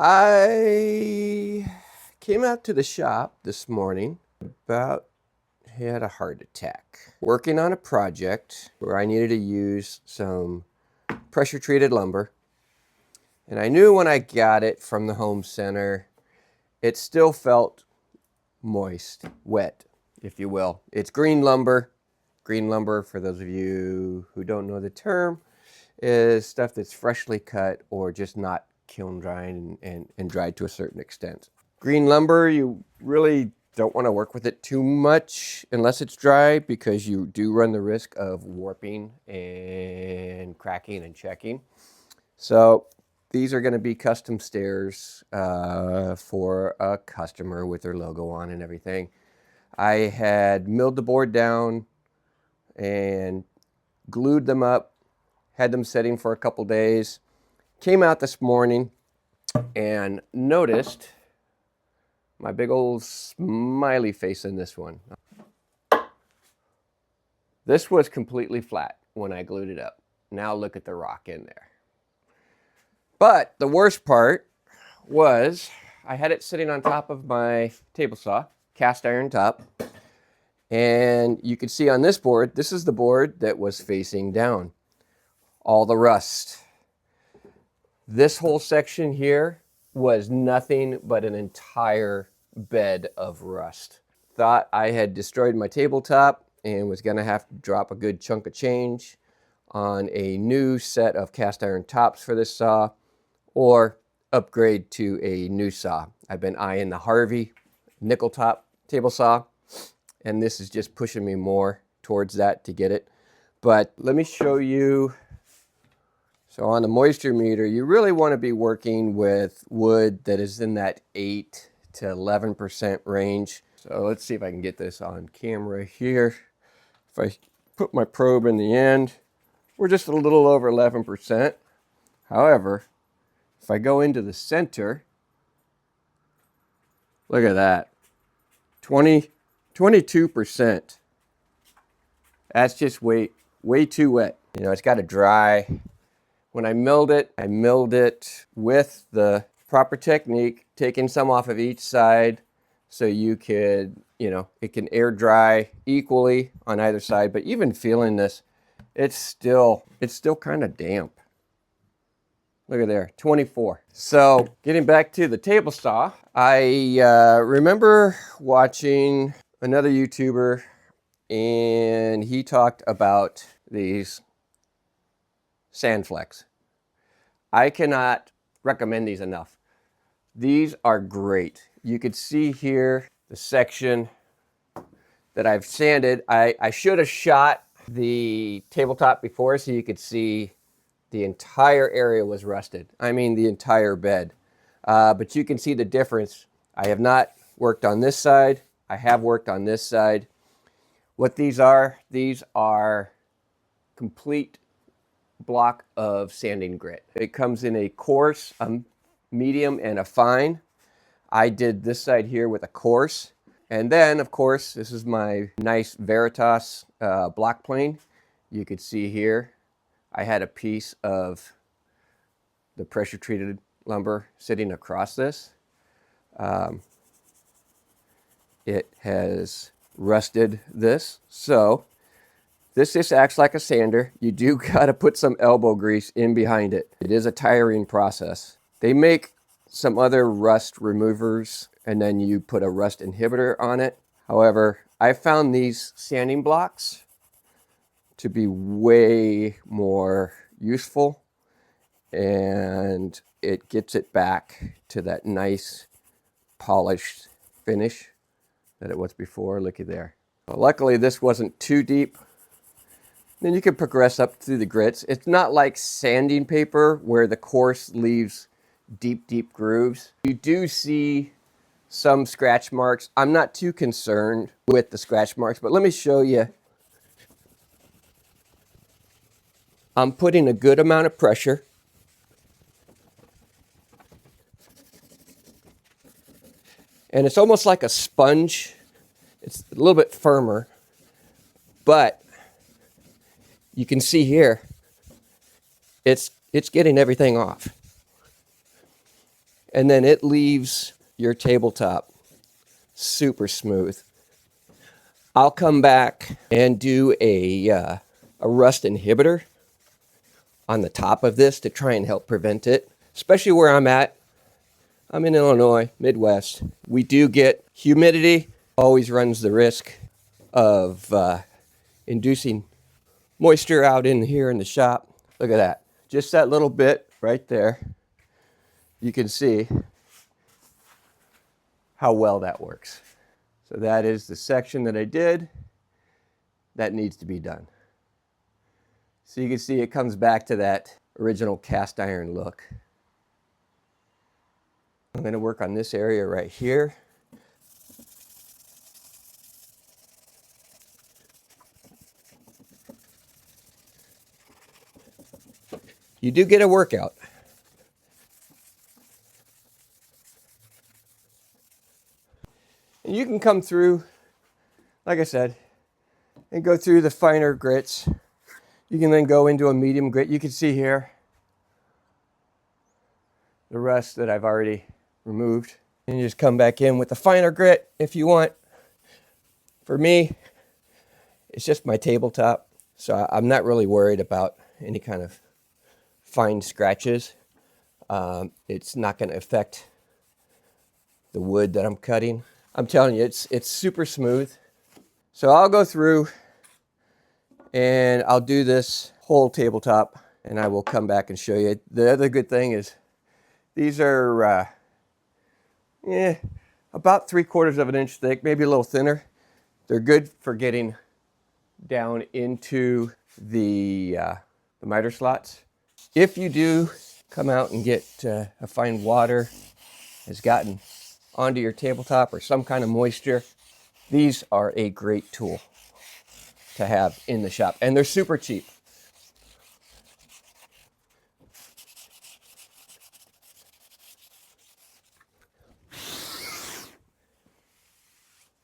I came out to the shop this morning about had a heart attack. Working on a project where I needed to use some pressure treated lumber. And I knew when I got it from the home center, it still felt moist, wet, if you will. It's green lumber. Green lumber, for those of you who don't know the term, is stuff that's freshly cut or just not kiln dried and dried to a certain extent. Green lumber, you really don't want to work with it too much unless it's dry, because you do run the risk of warping and cracking and checking. So these are going to be custom stairs for a customer with their logo on and everything. I had milled the board down and glued them up, had them setting for a couple days. Came out this morning and noticed my big old smiley face in this one. This was completely flat when I glued it up. Now look at the rock in there. But the worst part was I had it sitting on top of my table saw, cast iron top. And you can see on this board, this is the board that was facing down. All the rust. This whole section here was nothing but an entire bed of rust. Thought I had destroyed my tabletop and was gonna have to drop a good chunk of change on a new set of cast iron tops for this saw, or upgrade to a new saw. I've been eyeing the Harvey nickel top table saw, and this is just pushing me more towards that to get it. But let me show you. So on the moisture meter, you really want to be working with wood that is in that 8 to 11% range. So let's see if I can get this on camera here. If I put my probe in the end, we're just a little over 11%. However, if I go into the center, look at that, 22%. That's just way too wet. You know, it's got to dry. When I milled it with the proper technique, taking some off of each side so you could, you know, it can air dry equally on either side. But even feeling this, it's still kind of damp. Look at there, 24. So getting back to the table saw, I remember watching another YouTuber, and he talked about these Sandflex. I cannot recommend these enough. These are great. You could see here the section that I've sanded. I should have shot the tabletop before so you could see the entire area was rusted. I mean the entire bed. But you can see the difference. I have not worked on this side. I have worked on this side. What these are complete block of sanding grit. It comes in a coarse, a medium, and a fine. I did this side here with a coarse. And then, of course, this is my nice Veritas block plane. You could see here, I had a piece of the pressure treated lumber sitting across this. It has rusted this, so this just acts like a sander. You do gotta put some elbow grease in behind it. It is a tiring process. They make some other rust removers, and then you put a rust inhibitor on it. However, I found these sanding blocks to be way more useful, and it gets it back to that nice polished finish that it was before. Looky there. Well, luckily this wasn't too deep. Then you can progress up through the grits. It's not like sanding paper where the coarse leaves deep grooves. You do see some scratch marks. I'm not too concerned with the scratch marks, but let me show you. I'm putting a good amount of pressure. And it's almost like a sponge. It's a little bit firmer, but you can see here, it's getting everything off. and then it leaves your tabletop super smooth. I'll come back and do a rust inhibitor on the top of this to try and help prevent it, especially where I'm at. I'm in Illinois, Midwest. We do get humidity, always runs the risk of inducing moisture out in here in the shop. Look at that. Just that little bit right there. You can see how well that works. So that is the section that I did. That needs to be done. So you can see it comes back to that original cast iron look. I'm going to work on this area right here. You do get a workout. And you can come through, like I said, and go through the finer grits. You can then go into a medium grit. You can see here the rust that I've already removed. And you just come back in with the finer grit if you want. For me, it's just my tabletop, so I'm not really worried about any kind of fine scratches. It's not going to affect the wood that I'm cutting. I'm telling you, it's super smooth. So I'll go through and I'll do this whole tabletop and I will come back and show you. The other good thing is these are about 3/4 of an inch thick, maybe a little thinner. They're good for getting down into the miter slots. If you do come out and get a fine water has gotten onto your tabletop or some kind of moisture, these are a great tool to have in the shop, and they're super cheap.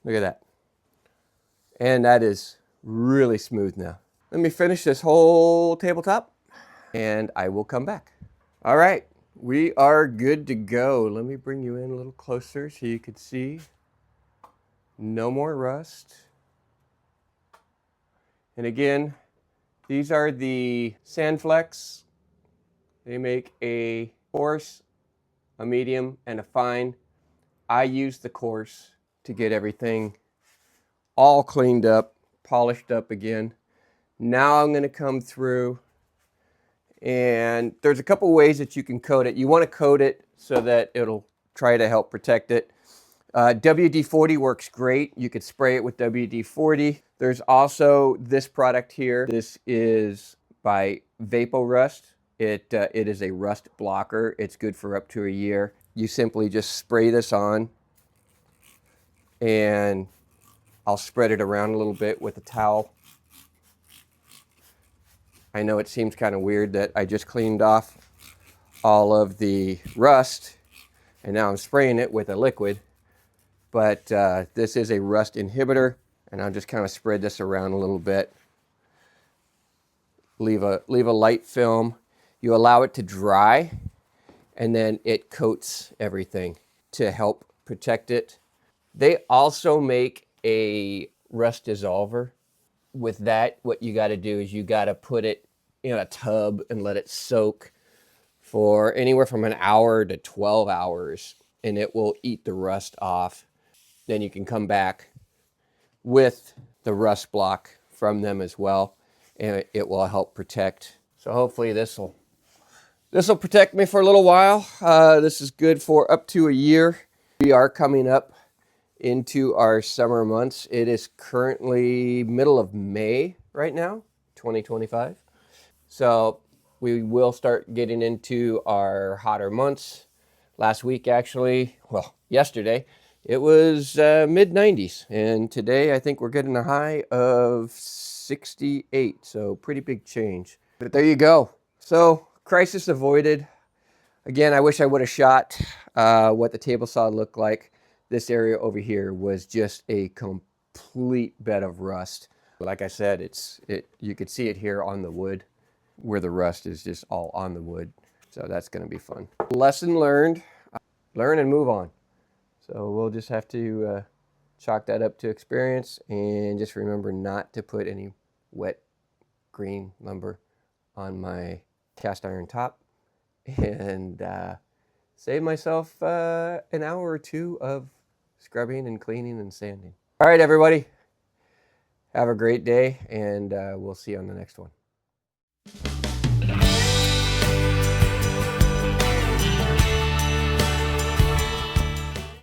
Look at that. And that is really smooth now. Let me finish this whole tabletop and I will come back. All right, we are good to go. Let me bring you in a little closer so you can see. No more rust. And again, these are the Sandflex. They make a coarse, a medium, and a fine. I use the coarse to get everything all cleaned up, polished up again. Now I'm going to come through, and there's a couple ways that you can coat it. You want to coat it so that it'll try to help protect it. WD-40 works great. You could spray it with WD-40. There's also this product here. This is by VapoRust. It is a rust blocker. It's good for up to a year. You simply just spray this on, and I'll spread it around a little bit with a towel. I know it seems kind of weird that I just cleaned off all of the rust and now I'm spraying it with a liquid, but this is a rust inhibitor, and I'll just kind of spread this around a little bit. Leave a light film. You allow it to dry, and then it coats everything to help protect it. They also make a rust dissolver. With that, what you got to do is you got to put it in a tub and let it soak for anywhere from an hour to 12 hours, and it will eat the rust off. Then you can come back with the rust block from them as well, and it will help protect. So hopefully this will protect me for a little while. This is good for up to a year. We are coming up into our summer months. It is currently middle of May right now, 2025. So we will start getting into our hotter months. Last week, actually, well, yesterday, it was mid-90s. And today, I think we're getting a high of 68. So pretty big change. But there you go. So crisis avoided. Again, I wish I would have shot what the table saw looked like. This area over here was just a complete bed of rust. Like I said, you could see it here on the wood, where the rust is just all on the wood. So that's going to be fun. Lesson learned. learn and move on. So we'll just have to chalk that up to experience, and just remember not to put any wet green lumber on my cast iron top, and save myself an hour or two of scrubbing and cleaning and sanding. All right, everybody. Have a great day, and we'll see you on the next one.